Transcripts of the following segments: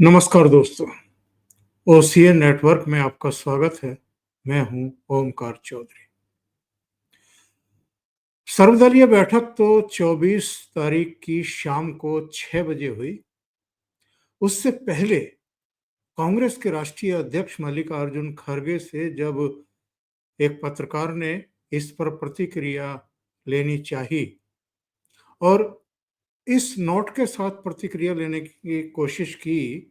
नमस्कार दोस्तों, OCN network में आपका स्वागत है। मैं हूं ओमकार चौधरी। सर्वदलीय बैठक तो 24 तारीख की शाम को 6 बजे हुई। उससे पहले कांग्रेस के राष्ट्रीय अध्यक्ष मल्लिकार्जुन खड़गे से जब एक पत्रकार ने इस पर प्रतिक्रिया लेनी चाहिए और इस नोट के साथ प्रतिक्रिया लेने की कोशिश की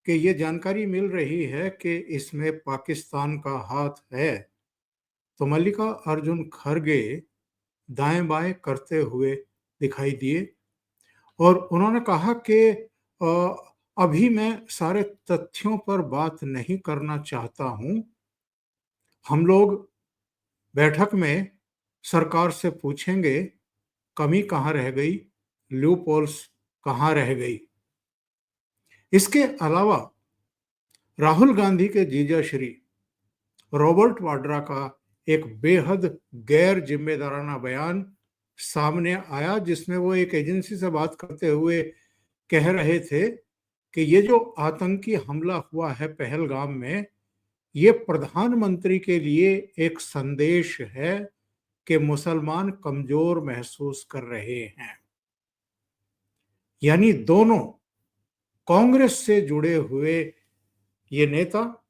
कि ये जानकारी मिल रही है कि इसमें पाकिस्तान का हाथ है, तो मल्लिकार्जुन खड़गे दाएं-बाएं करते हुए दिखाई दिए और उन्होंने कहा कि अभी मैं सारे तथ्यों पर बात नहीं करना चाहता हूं। हम लोग बैठक में सरकार से पूछेंगे, कमी कहाँ रह गई, लूप होल्स कहाँ रह गई। इसके अलावा राहुल गांधी के जीजा श्री रॉबर्ट वाड्रा का एक बेहद गैर जिम्मेदाराना बयान सामने आया, जिसमें वो एक एजेंसी से बात करते हुए कह रहे थे कि ये जो आतंकी हमला हुआ है पहलगाम में, ये प्रधानमंत्री के लिए एक संदेश है कि मुसलमान कमजोर महसूस कर रहे हैं। यानी दोनों कांग्रेस से जुड़े हुए ये नेता,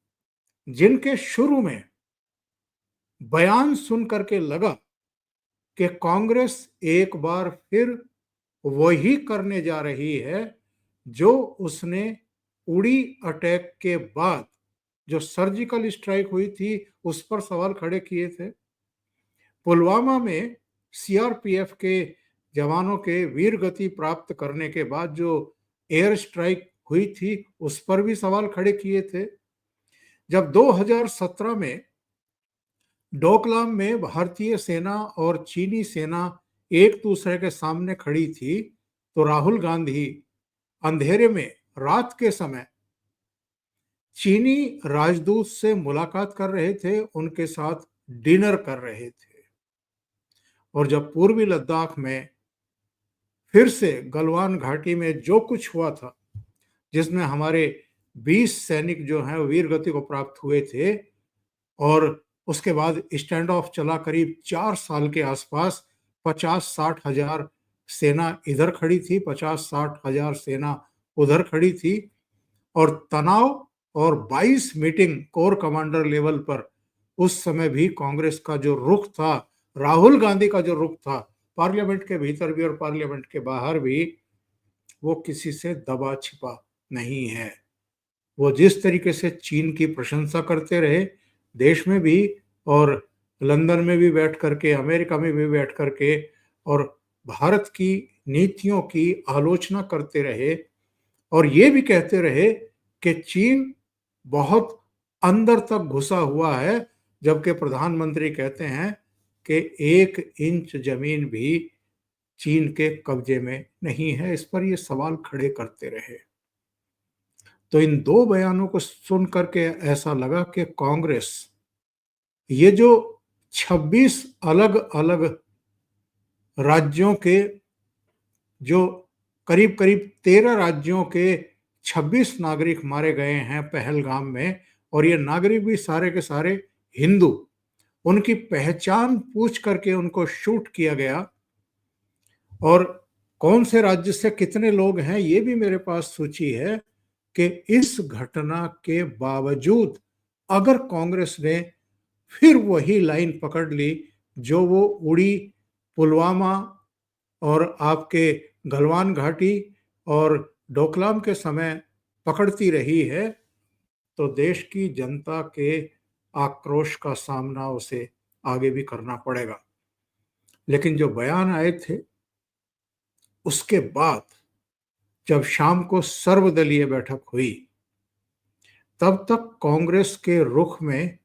जिनके शुरू में बयान सुन करके लगा कि कांग्रेस एक बार फिर वही करने जा रही है जो उसने उड़ी अटैक के बाद जो सर्जिकल स्ट्राइक हुई थी उस पर सवाल खड़े किए थे। पुलवामा में सीआरपीएफ के जवानों के वीर गति प्राप्त करने के बाद जो एयर स्ट्राइक हुई थी उस पर भी सवाल खड़े किए थे। जब 2017 में डोकलाम में भारतीय सेना और चीनी सेना एक दूसरे के सामने खड़ी थी, तो राहुल गांधी अंधेरे में रात के समय चीनी राजदूत से मुलाकात कर रहे थे, उनके साथ डिनर कर रहे थे। और जब पूर्वी लद्दाख में फिर से गलवान घाटी में जो कुछ हुआ था, जिसमें हमारे 20 सैनिक जो हैं वीर गति को प्राप्त हुए थे, और उसके बाद स्टैंड ऑफ चला करीब 4 साल के आसपास, 50-60 हजार सेना इधर खड़ी थी, 50-60 हजार सेना उधर खड़ी थी, और तनाव और 22 मीटिंग कोर कमांडर लेवल पर उस समय भी कांग्रेस का जो रुख था, राहुल गांधी का जो रुख था, पार्लियामेंट के भीतर भी और पार्लियामेंट के बाहर भी, वो किसी से दबा छिपा नहीं है। वो जिस तरीके से चीन की प्रशंसा करते रहे देश में भी, और लंदन में भी बैठ करके, अमेरिका में भी बैठ करके, और भारत की नीतियों की आलोचना करते रहे, और ये भी कहते रहे कि चीन बहुत अंदर तक घुसा हुआ है, जबकि प्रधानमंत्री कहते हैं कि 1 इंच जमीन भी चीन के कब्जे में नहीं है। इस पर ये सवाल खड़े करते रहे। तो इन दो बयानों को सुन करके ऐसा लगा कि कांग्रेस ये जो 26 अलग अलग राज्यों के, जो करीब करीब 13 राज्यों के 26 नागरिक मारे गए हैं पहलगाम में, और ये नागरिक भी सारे के सारे हिंदू, उनकी पहचान पूछ करके उनको शूट किया गया, और कौन से राज्य से कितने लोग हैं ये भी मेरे पास सूची है, कि इस घटना के बावजूद अगर कांग्रेस ने फिर वही लाइन पकड़ ली जो वो उड़ी, पुलवामा और आपके गलवान घाटी और डोकलाम के समय पकड़ती रही है, तो देश की जनता के आक्रोश का सामना उसे आगे भी करना पड़ेगा। लेकिन जो बयान आए थे उसके बाद जब शाम को सर्वदलीय बैठक हुई, तब तक कांग्रेस के रुख में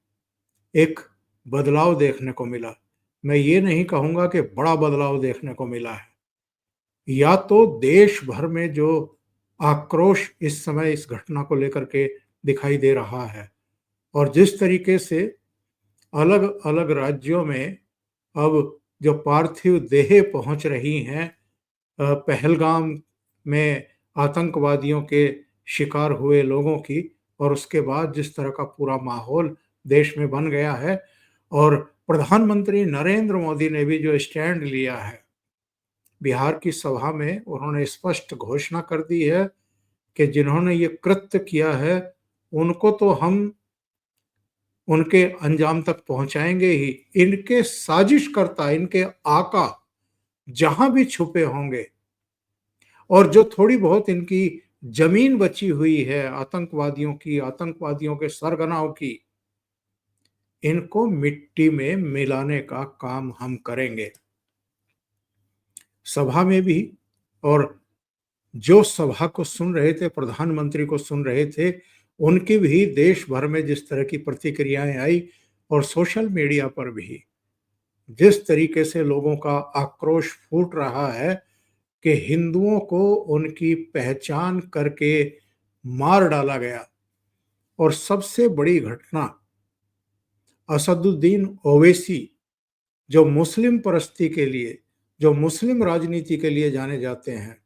एक बदलाव देखने को मिला। मैं ये नहीं कहूंगा कि बड़ा बदलाव देखने को मिला है। या तो देश भर में जो आक्रोश इस समय इस घटना को लेकर के दिखाई दे रहा है, और जिस तरीके से अलग अलग राज्यों में अब जो पार्थिव देहें पहुंच रही हैं, पहलगाम में आतंकवादियों के शिकार हुए लोगों की, और उसके बाद जिस तरह का पूरा माहौल देश में बन गया है, और प्रधानमंत्री नरेंद्र मोदी ने भी जो स्टैंड लिया है, बिहार की सभा में उन्होंने स्पष्ट घोषणा कर दी है कि जिन्होंने ये कृत्य किया है उनको तो हम उनके अंजाम तक पहुंचाएंगे ही। इनके साजिशकर्ता, इनके आका जहां भी छुपे होंगे, और जो थोड़ी बहुत इनकी जमीन बची हुई है आतंकवादियों की, आतंकवादियों के सरगनाओं की, इनको मिट्टी में मिलाने का काम हम करेंगे। सभा में भी, और जो सभा को सुन रहे थे, प्रधानमंत्री को सुन रहे थे, उनकी भी देश भर में जिस तरह की प्रतिक्रियाएं आई, और सोशल मीडिया पर भी जिस तरीके से लोगों का आक्रोश फूट रहा है कि हिंदुओं को उनकी पहचान करके मार डाला गया। और सबसे बड़ी घटना, असदुद्दीन ओवैसी, जो मुस्लिम परस्ती के लिए, जो मुस्लिम राजनीति के लिए जाने जाते हैं,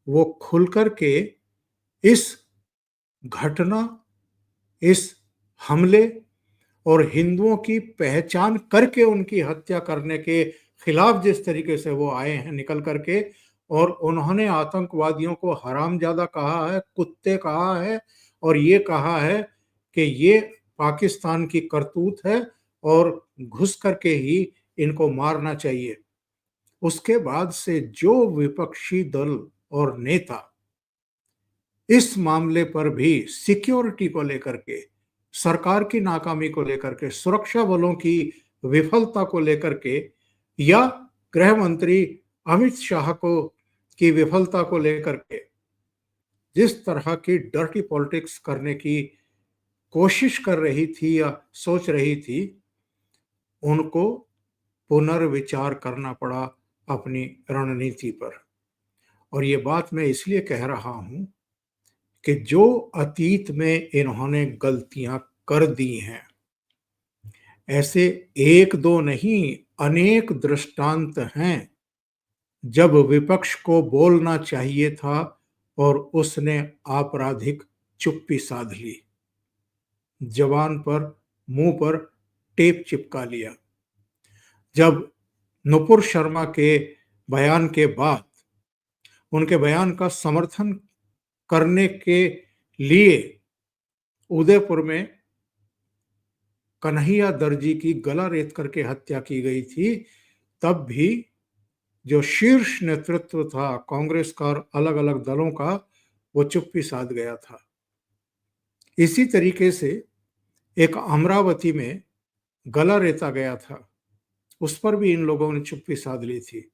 वो खुलकर के इस घटना, इस हमले और हिंदुओं की पहचान करके उनकी हत्या करने के खिलाफ जिस तरीके से वो आए हैं निकल करके, और उन्होंने आतंकवादियों को हरामजादा कहा है, कुत्ते कहा है, और ये कहा है कि ये पाकिस्तान की करतूत है और घुस करके ही इनको मारना चाहिए। उसके बाद से जो विपक्षी दल और नेता इस मामले पर भी सिक्योरिटी को लेकर के, सरकार की नाकामी को लेकर के, सुरक्षा बलों की विफलता को लेकर के, या गृह मंत्री अमित शाह को की विफलता को लेकर के जिस तरह की डर्टी पॉलिटिक्स करने की कोशिश कर रही थी या सोच रही थी, उनको पुनर्विचार करना पड़ा अपनी रणनीति पर। और ये बात मैं इसलिए कह रहा हूं कि जो अतीत में इन्होंने गलतियां कर दी हैं, ऐसे एक दो नहीं, अनेक दृष्टांत हैं जब विपक्ष को बोलना चाहिए था और उसने आपराधिक चुप्पी साध ली, जबान पर, मुंह पर टेप चिपका लिया। जब नुपुर शर्मा के बयान के बाद उनके बयान का समर्थन करने के लिए उदयपुर में कन्हैया दर्जी की गला रेत करके हत्या की गई थी, तब भी जो शीर्ष नेतृत्व था कांग्रेस का और अलग अलग दलों का, वो चुप्पी साध गया था। इसी तरीके से एक अमरावती में गला रेता गया था, उस पर भी इन लोगों ने चुप्पी साध ली थी।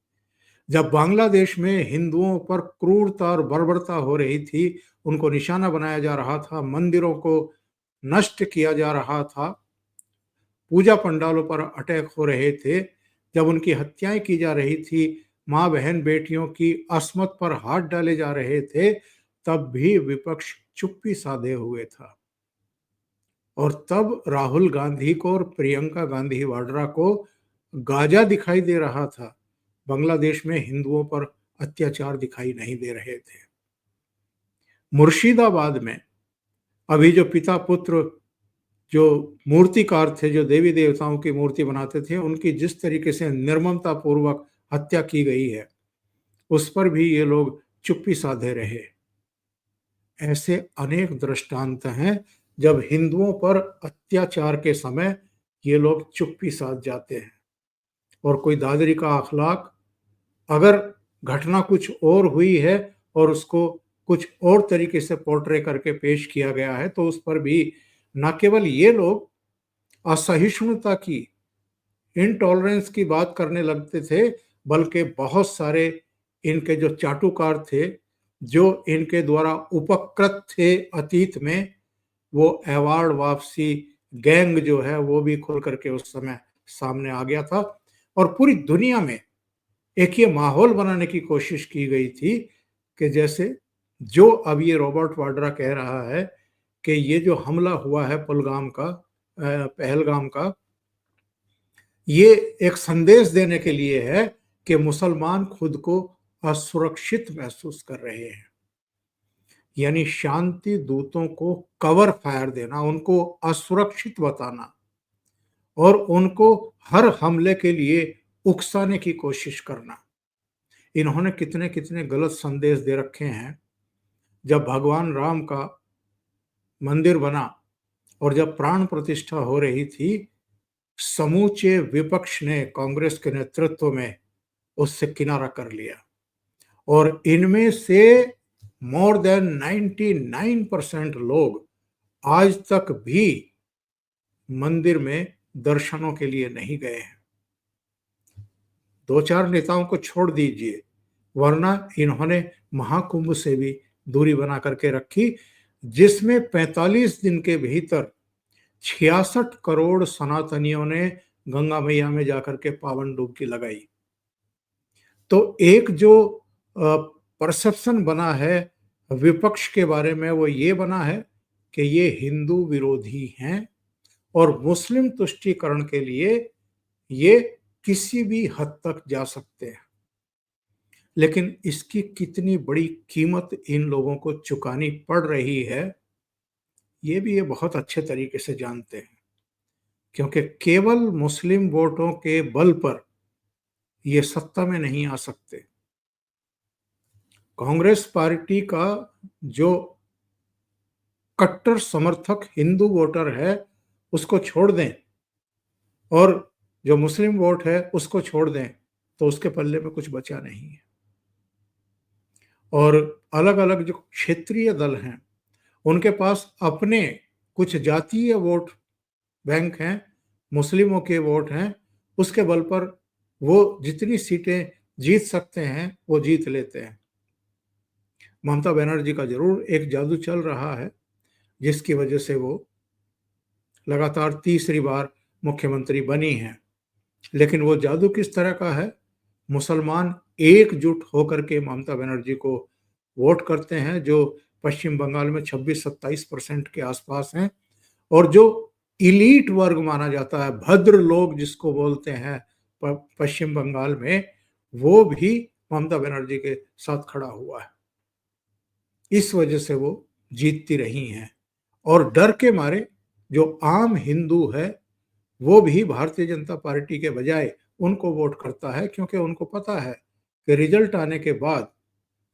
जब बांग्लादेश में हिंदुओं पर क्रूरता और बर्बरता हो रही थी, उनको निशाना बनाया जा रहा था, मंदिरों को नष्ट किया जा रहा था, पूजा पंडालों पर अटैक हो रहे थे, जब उनकी हत्याएं की जा रही थी, माँ बहन बेटियों की अस्मत पर हाथ डाले जा रहे थे, तब भी विपक्ष चुप्पी साधे हुए था। और तब राहुल गांधी को और प्रियंका गांधी वाड्रा को गाजा दिखाई दे रहा था, बांग्लादेश में हिंदुओं पर अत्याचार दिखाई नहीं दे रहे थे। मुर्शिदाबाद में अभी जो पिता पुत्र जो मूर्तिकार थे, जो देवी देवताओं की मूर्ति बनाते थे, उनकी जिस तरीके से निर्ममता पूर्वक हत्या की गई है, उस पर भी ये लोग चुप्पी साधे रहे। ऐसे अनेक दृष्टांत हैं जब हिंदुओं पर अत्याचार के समय ये लोग चुप्पी साध जाते हैं। और कोई दादरी का अखलाक, अगर घटना कुछ और हुई है और उसको कुछ और तरीके से पोर्ट्रे करके पेश किया गया है, तो उस पर भी न केवल ये लोग असहिष्णुता की, इनटॉलरेंस की बात करने लगते थे, बल्कि बहुत सारे इनके जो चाटुकार थे, जो इनके द्वारा उपकृत थे अतीत में, वो अवार्ड वापसी गैंग जो है वो भी खुल करके उस समय सामने आ गया था। और पूरी दुनिया में एक ये माहौल बनाने की कोशिश की गई थी कि जैसे जो अब ये रॉबर्ट वाड्रा कह रहा है कि ये जो हमला हुआ है पहलगाम का, ये एक संदेश देने के लिए है कि मुसलमान खुद को असुरक्षित महसूस कर रहे हैं। यानी शांति दूतों को कवर फायर देना, उनको असुरक्षित बताना और उनको हर हमले के लिए उकसाने की कोशिश करना। इन्होंने कितने कितने गलत संदेश दे रखे हैं। जब भगवान राम का मंदिर बना और जब प्राण प्रतिष्ठा हो रही थी, समूचे विपक्ष ने कांग्रेस के नेतृत्व में उससे किनारा कर लिया और इनमें से मोर देन 99% लोग आज तक भी मंदिर में दर्शनों के लिए नहीं गए हैं। दो चार नेताओं को छोड़ दीजिए, वरना इन्होंने महाकुंभ से भी दूरी बना करके रखी, जिसमें 45 दिन के भीतर 66 करोड़ सनातनियों ने गंगा मैया में जाकर के पावन डुबकी लगाई। तो एक जो परसेप्शन बना है विपक्ष के बारे में, वो ये बना है कि ये हिंदू विरोधी हैं और मुस्लिम तुष्टीकरण के लिए ये किसी भी हद तक जा सकते हैं। लेकिन इसकी कितनी बड़ी कीमत इन लोगों को चुकानी पड़ रही है, ये बहुत अच्छे तरीके से जानते हैं, क्योंकि केवल मुस्लिम वोटों के बल पर ये सत्ता में नहीं आ सकते। कांग्रेस पार्टी का जो कट्टर समर्थक हिंदू वोटर है उसको छोड़ दें और जो मुस्लिम वोट है उसको छोड़ दें, तो उसके पल्ले में कुछ बचा नहीं है। और अलग अलग जो क्षेत्रीय दल हैं उनके पास अपने कुछ जातीय वोट बैंक हैं, मुस्लिमों के वोट हैं, उसके बल पर वो जितनी सीटें जीत सकते हैं वो जीत लेते हैं। ममता बनर्जी का जरूर एक जादू चल रहा है, जिसकी वजह से वो लगातार तीसरी बार मुख्यमंत्री बनी हैं। लेकिन वो जादू किस तरह का है? मुसलमान एकजुट होकर के ममता बनर्जी को वोट करते हैं, जो पश्चिम बंगाल में 26-27% के आसपास हैं, और जो इलीट वर्ग माना जाता है, भद्र लोग जिसको बोलते हैं पश्चिम बंगाल में, वो भी ममता बनर्जी के साथ खड़ा हुआ है। इस वजह से वो जीतती रही हैं और डर के मारे जो आम हिंदू है वो भी भारतीय जनता पार्टी के बजाय उनको वोट करता है, क्योंकि उनको पता है कि रिजल्ट आने के बाद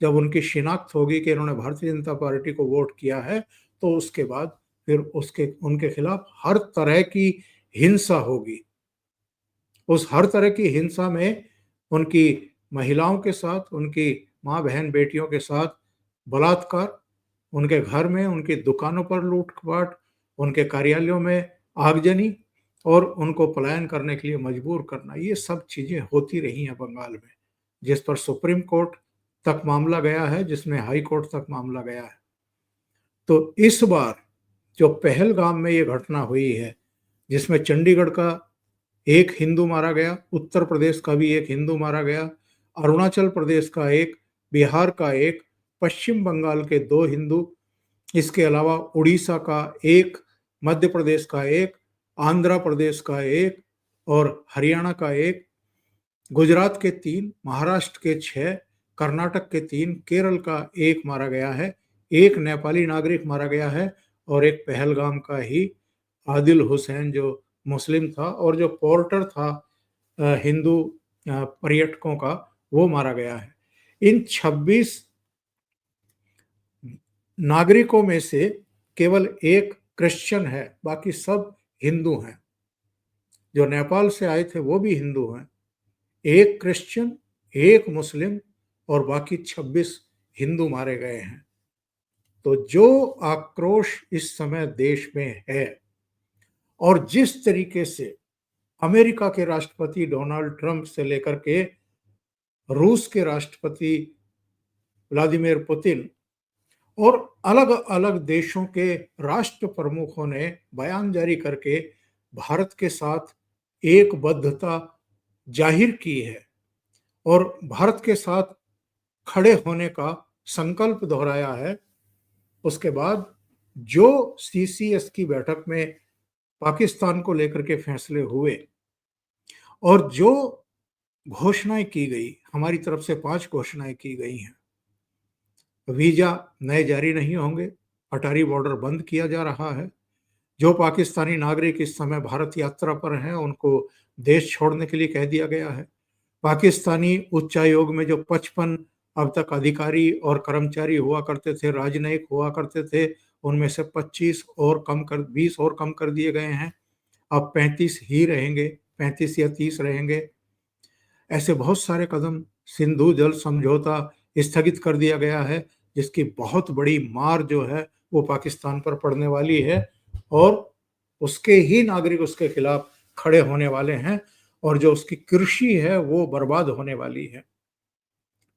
जब उनकी शिनाख्त होगी कि इन्होंने भारतीय जनता पार्टी को वोट किया है, तो उसके बाद फिर उनके खिलाफ हर तरह की हिंसा होगी। उस हर तरह की हिंसा में उनकी महिलाओं के साथ, उनकी माँ बहन बेटियों के साथ बलात्कार, उनके घर में उनकी दुकानों पर लूटपाट, उनके कार्यालयों में आगजनी और उनको पलायन करने के लिए मजबूर करना, ये सब चीजें होती रही हैं बंगाल में, जिस पर सुप्रीम कोर्ट तक मामला गया है, जिसमें हाई कोर्ट तक मामला गया है। तो इस बार जो पहलगाम में ये घटना हुई है, जिसमें चंडीगढ़ का एक हिंदू मारा गया, उत्तर प्रदेश का भी एक हिंदू मारा गया, अरुणाचल प्रदेश का एक, बिहार का एक, पश्चिम बंगाल के 2 हिंदू, इसके अलावा उड़ीसा का एक, मध्य प्रदेश का एक, आंध्र प्रदेश का एक और हरियाणा का एक, गुजरात के 3, महाराष्ट्र के 6, कर्नाटक के 3, केरल का एक मारा गया है, एक नेपाली नागरिक मारा गया है और एक पहलगाम का ही आदिल हुसैन जो मुस्लिम था और जो पोर्टर था हिंदू पर्यटकों का, वो मारा गया है। इन 26 नागरिकों में से केवल एक क्रिश्चियन है, बाकी सब हिंदू हैं। जो नेपाल से आए थे वो भी हिंदू हैं। एक क्रिश्चियन, एक मुस्लिम और बाकी 26 हिंदू मारे गए हैं। तो जो आक्रोश इस समय देश में है और जिस तरीके से अमेरिका के राष्ट्रपति डोनाल्ड ट्रंप से लेकर के रूस के राष्ट्रपति व्लादिमीर पुतिन और अलग अलग देशों के राष्ट्र प्रमुखों ने बयान जारी करके भारत के साथ एकबद्धता जाहिर की है और भारत के साथ खड़े होने का संकल्प दोहराया है, उसके बाद जो सीसीएस की बैठक में पाकिस्तान को लेकर के फैसले हुए और जो घोषणाएं की गई, हमारी तरफ से 5 घोषणाएं की गई हैं, वीजा नए जारी नहीं होंगे, अटारी बॉर्डर बंद किया जा रहा है। जो पाकिस्तानी नागरिक इस समय भारत यात्रा पर हैं, उनको देश छोड़ने के लिए कह दिया गया है। पाकिस्तानी उच्चायोग में जो 55 अब तक अधिकारी और कर्मचारी हुआ करते थे, राजनयिक हुआ करते थे, उनमें से 20 और कम कर दिए गए हैं। अब 35 ही रहेंगे, 35 या 30 रहेंगे। ऐसे बहुत सारे कदम, सिंधु जल समझौता स्थगित कर दिया गया है, जिसकी बहुत बड़ी मार जो है वो पाकिस्तान पर पड़ने वाली है और उसके ही नागरिक उसके खिलाफ खड़े होने वाले हैं और जो उसकी कृषि है वो बर्बाद होने वाली है।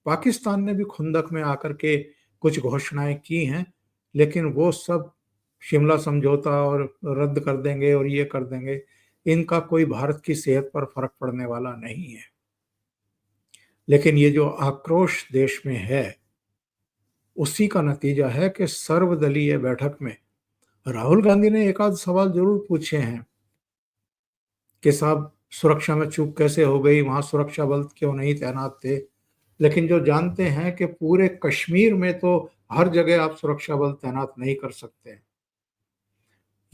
पाकिस्तान ने भी खुंदक में आकर के कुछ घोषणाएं की हैं, लेकिन वो सब शिमला समझौता और रद्द कर देंगे और ये कर देंगे, इनका कोई भारत की सेहत पर फर्क पड़ने वाला नहीं है। लेकिन ये जो आक्रोश देश में है, उसी का नतीजा है कि सर्वदलीय बैठक में राहुल गांधी ने एक आध सवाल जरूर पूछे हैं कि साहब सुरक्षा में चूक कैसे हो गई, वहां सुरक्षा बल क्यों नहीं तैनात थे। लेकिन जो जानते हैं कि पूरे कश्मीर में तो हर जगह आप सुरक्षा बल तैनात नहीं कर सकते।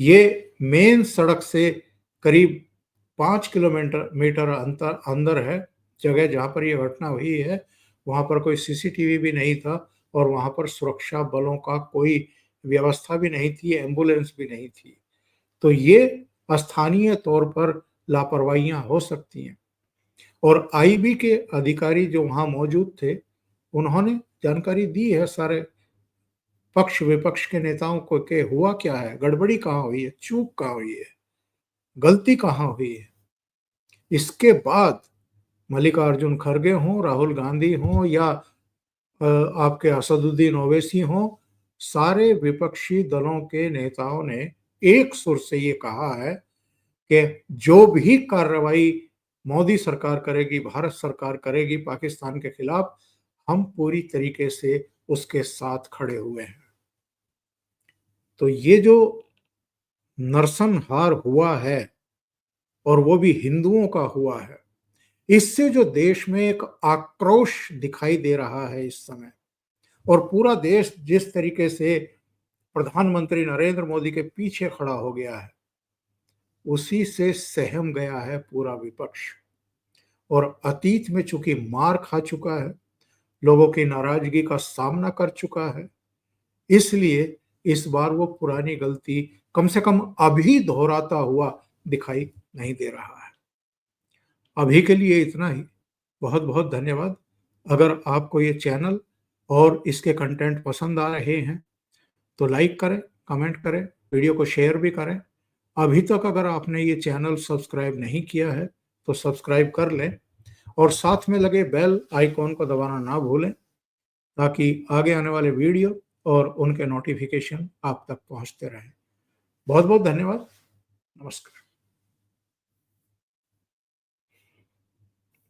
ये मेन सड़क से करीब 5 किलोमीटर मीटर अंतर अंदर है जगह जहां पर यह घटना हुई है। वहां पर कोई सीसीटीवी भी नहीं था और वहां पर सुरक्षा बलों का कोई व्यवस्था भी नहीं थी, एम्बुलेंस भी नहीं थी। तो ये स्थानीय तौर पर लापरवाहियां हो सकती हैं। और आईबी के अधिकारी जो वहां मौजूद थे, उन्होंने जानकारी दी है सारे पक्ष विपक्ष के नेताओं को कि हुआ क्या है, गड़बड़ी कहाँ हुई है, चूक कहाँ हुई है, गलती कहाँ हुई है। इसके बाद मल्लिकार्जुन खड़गे हों, राहुल गांधी हों या आपके असदुद्दीन ओवैसी हों, सारे विपक्षी दलों के नेताओं ने एक सुर से ये कहा है कि जो भी कार्रवाई मोदी सरकार करेगी, भारत सरकार करेगी पाकिस्तान के खिलाफ, हम पूरी तरीके से उसके साथ खड़े हुए हैं। तो ये जो नरसंहार हुआ है और वो भी हिंदुओं का हुआ है, इससे जो देश में एक आक्रोश दिखाई दे रहा है इस समय, और पूरा देश जिस तरीके से प्रधानमंत्री नरेंद्र मोदी के पीछे खड़ा हो गया है, उसी से सहम गया है पूरा विपक्ष। और अतीत में चूंकि मार खा चुका है, लोगों की नाराजगी का सामना कर चुका है, इसलिए इस बार वो पुरानी गलती कम से कम अभी दोहराता हुआ दिखाई नहीं दे रहा है। अभी के लिए इतना ही। बहुत बहुत धन्यवाद। अगर आपको ये चैनल और इसके कंटेंट पसंद आ रहे हैं तो लाइक करें, कमेंट करें, वीडियो को शेयर भी करें। अभी तक अगर आपने ये चैनल सब्सक्राइब नहीं किया है तो सब्सक्राइब कर लें और साथ में लगे बेल आइकॉन को दबाना ना भूलें, ताकि आगे आने वाले वीडियो और उनके नोटिफिकेशन आप तक पहुंचते रहें। बहुत बहुत धन्यवाद। नमस्कार।